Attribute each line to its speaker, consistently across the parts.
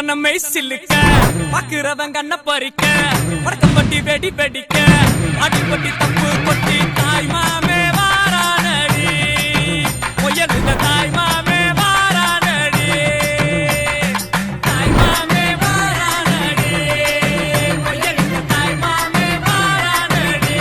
Speaker 1: மனமே சில்லுக்க பாக்குறவன் கண்ண பறிக்க படக்கம் பட்டி வெடி வெடிக்க அடிப்பட்டி தப்பு கொட்டி தாய் மாமே வாரானடி முயலுங்க தாய் மாமே வாரானடி தாய் மாமே வாரானடி முயலுங்க தாய் மாமே வாரானடி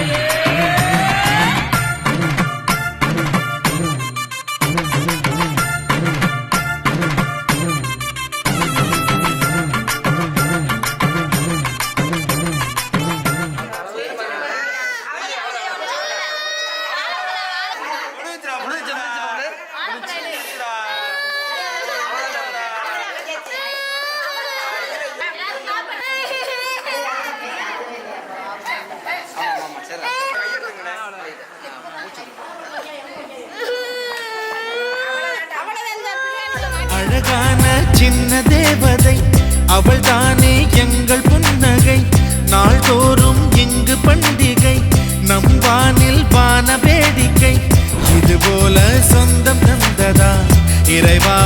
Speaker 2: அழகான சின்ன தேவதை அவள் தானே எங்கள் புன்னகை நாள்தோறும் இங்கு பண்டிகை நம் வானில் வான வேடிக்கை இதுபோல சொந்தம் தந்ததா இறைவா